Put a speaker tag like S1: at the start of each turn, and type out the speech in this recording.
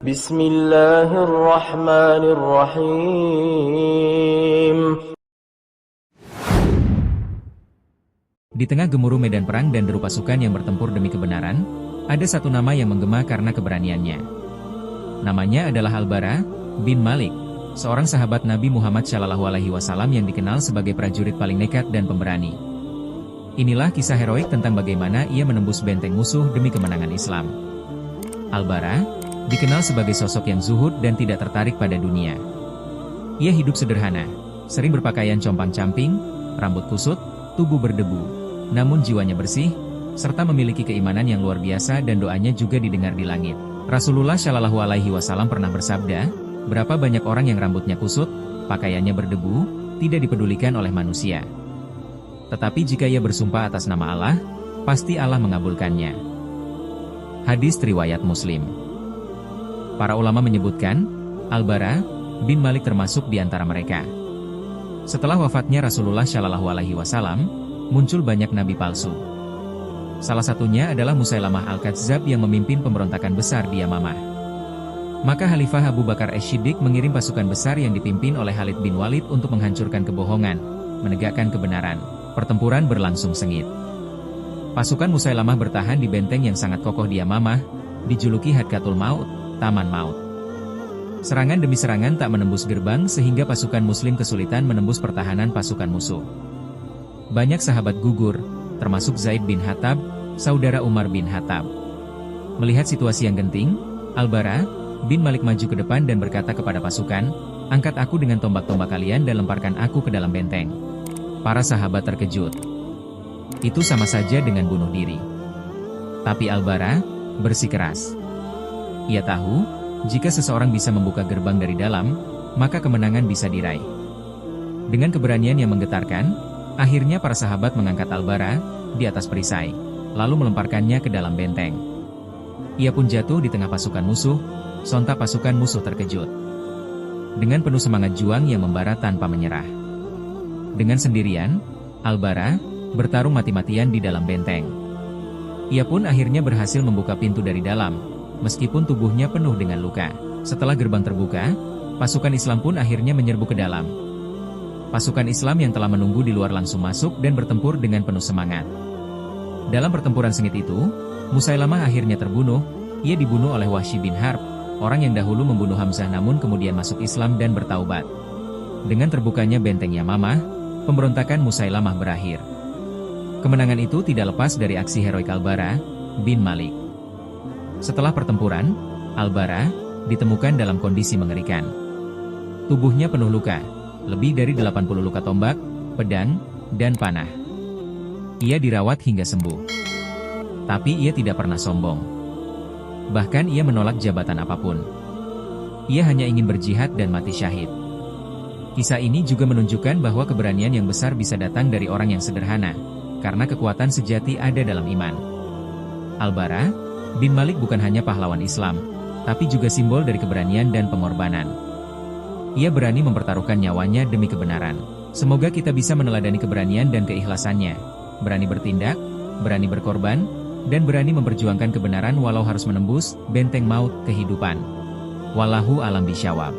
S1: Bismillahirrahmanirrahim.
S2: Di tengah gemuruh medan perang dan deru pasukan yang bertempur demi kebenaran, ada satu nama yang menggema karena keberaniannya. Namanya adalah Al-Bara bin Malik, seorang sahabat Nabi Muhammad SAW yang dikenal sebagai prajurit paling nekat dan pemberani. Inilah kisah heroik tentang bagaimana ia menembus benteng musuh demi kemenangan Islam. Al-Bara dikenal sebagai sosok yang zuhud dan tidak tertarik pada dunia. Ia hidup sederhana, sering berpakaian compang-camping, rambut kusut, tubuh berdebu, namun jiwanya bersih, serta memiliki keimanan yang luar biasa dan doanya juga didengar di langit. Rasulullah Shallallahu Alaihi Wasallam pernah bersabda, berapa banyak orang yang rambutnya kusut, pakaiannya berdebu, tidak dipedulikan oleh manusia. Tetapi jika ia bersumpah atas nama Allah, pasti Allah mengabulkannya. Hadis riwayat Muslim. Para ulama menyebutkan, Al-Bara bin Malik termasuk di antara mereka. Setelah wafatnya Rasulullah Shallallahu Alaihi Wasallam, muncul banyak nabi palsu. Salah satunya adalah Musailamah Al-Kadzdzab yang memimpin pemberontakan besar di Yamamah. Maka Khalifah Abu Bakar Ash-Shiddiq mengirim pasukan besar yang dipimpin oleh Khalid bin Walid untuk menghancurkan kebohongan, menegakkan kebenaran. Pertempuran berlangsung sengit. Pasukan Musailamah bertahan di benteng yang sangat kokoh di Yamamah, dijuluki Hadqatul Maut, Taman Maut. Serangan demi serangan tak menembus gerbang sehingga pasukan muslim kesulitan menembus pertahanan pasukan musuh. Banyak sahabat gugur, termasuk Zaid bin Khattab, saudara Umar bin Khattab. Melihat situasi yang genting, Al-Bara bin Malik maju ke depan dan berkata kepada pasukan, "Angkat aku dengan tombak-tombak kalian dan lemparkan aku ke dalam benteng." Para sahabat terkejut. Itu sama saja dengan bunuh diri. Tapi Al-Bara bersikeras. Ia tahu, jika seseorang bisa membuka gerbang dari dalam, maka kemenangan bisa diraih. Dengan keberanian yang menggetarkan, akhirnya para sahabat mengangkat Al-Bara di atas perisai, lalu melemparkannya ke dalam benteng. Ia pun jatuh di tengah pasukan musuh, sontak pasukan musuh terkejut. Dengan penuh semangat juang yang membara tanpa menyerah. Dengan sendirian, Al-Bara bertarung mati-matian di dalam benteng. Ia pun akhirnya berhasil membuka pintu dari dalam, meskipun tubuhnya penuh dengan luka. Setelah gerbang terbuka, pasukan Islam pun akhirnya menyerbu ke dalam. Pasukan Islam yang telah menunggu di luar langsung masuk dan bertempur dengan penuh semangat. Dalam pertempuran sengit itu, Musailamah akhirnya terbunuh. Ia dibunuh oleh Wahsy bin Harb, orang yang dahulu membunuh Hamzah namun kemudian masuk Islam dan bertaubat. Dengan terbukanya benteng Yamamah, pemberontakan Musailamah berakhir. Kemenangan itu tidak lepas dari aksi heroik Al-Bara bin Malik. Setelah pertempuran, Al-Bara ditemukan dalam kondisi mengerikan. Tubuhnya penuh luka. Lebih dari 80 luka tombak, pedang, dan panah. Ia dirawat hingga sembuh. Tapi ia tidak pernah sombong. Bahkan ia menolak jabatan apapun. Ia hanya ingin berjihad dan mati syahid. Kisah ini juga menunjukkan bahwa keberanian yang besar bisa datang dari orang yang sederhana, karena kekuatan sejati ada dalam iman. Al-Bara bin Malik bukan hanya pahlawan Islam, tapi juga simbol dari keberanian dan pengorbanan. Ia berani mempertaruhkan nyawanya demi kebenaran. Semoga kita bisa meneladani keberanian dan keikhlasannya. Berani bertindak, berani berkorban, dan berani memperjuangkan kebenaran walau harus menembus benteng maut kehidupan. Wallahu a'lam bishawab.